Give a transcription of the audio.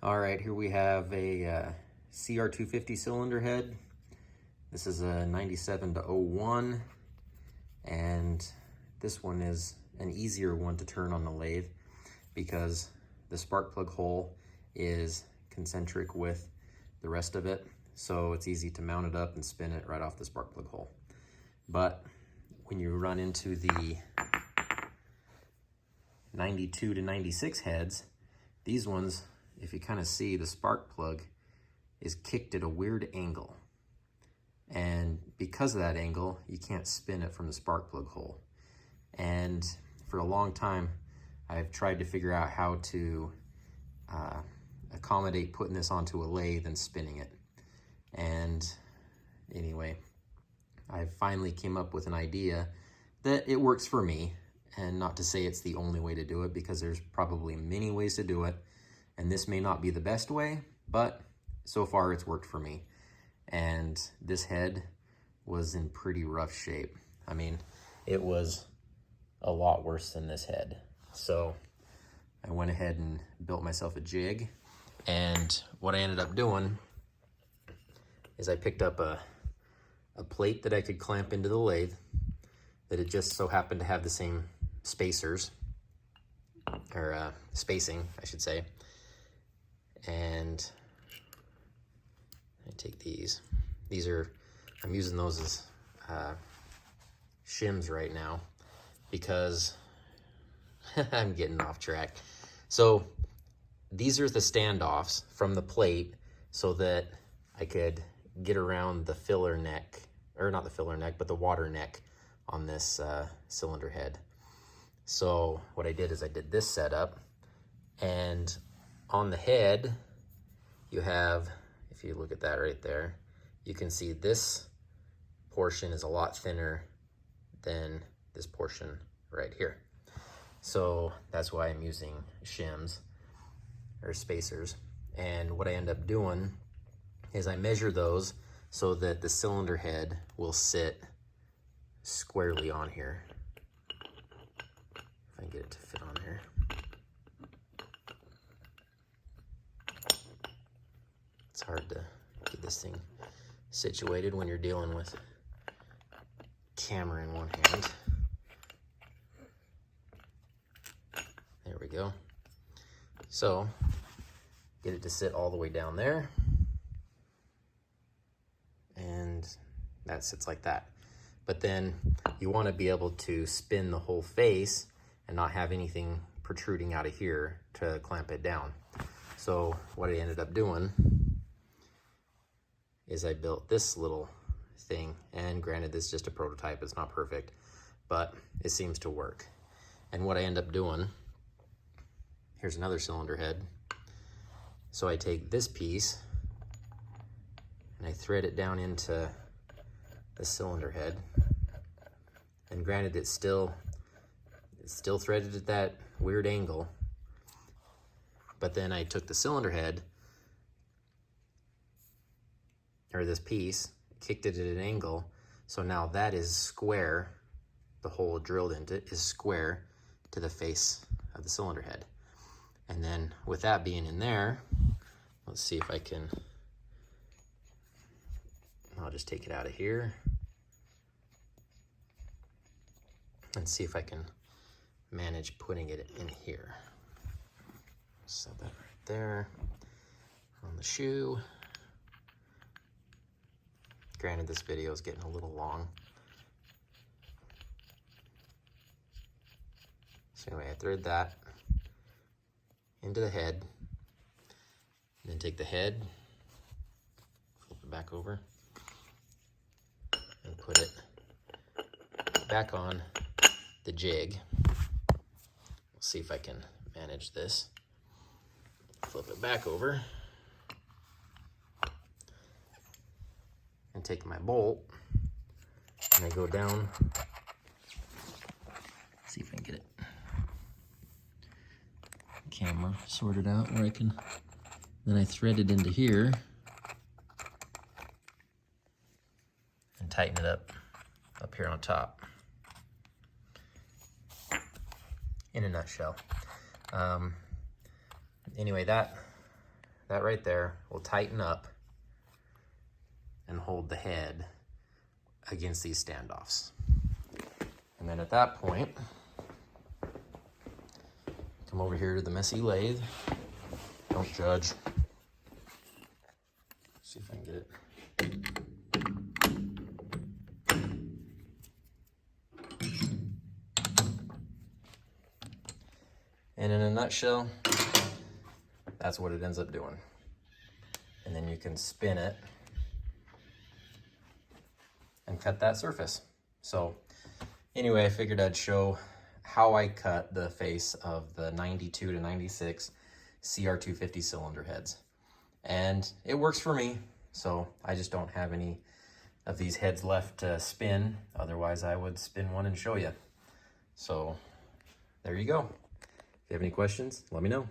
All right, here we have a CR250 cylinder head. This is a 97 to 01, and this one is an easier one to turn on the lathe because the spark plug hole is concentric with the rest of it, so it's easy to mount it up and spin it right off the spark plug hole. But when you run into the 92 to 96 heads, these ones, if you kind of see, the spark plug is kicked at a weird angle. And because of that angle, you can't spin it from the spark plug hole. And for a long time, I've tried to figure out how to accommodate putting this onto a lathe and spinning it. And anyway, I finally came up with an idea that it works for me. And not to say it's the only way to do it, because there's probably many ways to do it. And this may not be the best way, but so far it's worked for me. And this head was in pretty rough shape. I mean, it was a lot worse than this head. So I went ahead and built myself a jig. And what I ended up doing is I picked up a plate that I could clamp into the lathe, that it just so happened to have the same spacers, or spacing, I should say. And I take these. I'm using those as shims right now because I'm getting off track. So these are the standoffs from the plate so that I could get around the filler neck, or not the filler neck, but the water neck on this cylinder head. So what I did is I did this setup, and on the head you have, if you look at that right there, you can see this portion is a lot thinner than this portion right here. So that's why I'm using shims or spacers. And what I end up doing is I measure those so that the cylinder head will sit squarely on here. If I can get it to fit on here. It's hard to get this thing situated when you're dealing with camera in one hand. There we go. So get it to sit all the way down there, and that sits like that. But then you want to be able to spin the whole face and not have anything protruding out of here to clamp it down. So what I ended up doing is I built this little thing, and granted, this is just a prototype, it's not perfect, but it seems to work. And what I end up doing, here's another cylinder head. So I take this piece and I thread it down into the cylinder head. And granted, it's still threaded at that weird angle, but then I took the cylinder head, or this piece, kicked it at an angle, so now that is square. The hole drilled into it is square to the face of the cylinder head. And then with that being in there, let's see if I can, I'll just take it out of here and see if I can manage putting it in here. Set that right there on the shoe. Granted, this video is getting a little long. So anyway, I thread that into the head, and then take the head, flip it back over, and put it back on the jig. We'll see if I can manage this. Flip it back over, and take my bolt, and I go down, see if I can get it, camera sorted out where I can, then I thread it into here and tighten it up here on top. In a nutshell. Anyway, that that right there will tighten up and hold the head against these standoffs. And then at that point, come over here to the messy lathe. Don't judge. See if I can get it. And in a nutshell, that's what it ends up doing. And then you can spin it and cut that surface. So anyway, I figured I'd show how I cut the face of the 92 to 96 CR250 cylinder heads. And it works for me, so I just don't have any of these heads left to spin. Otherwise, I would spin one and show you. So there you go. If you have any questions, let me know.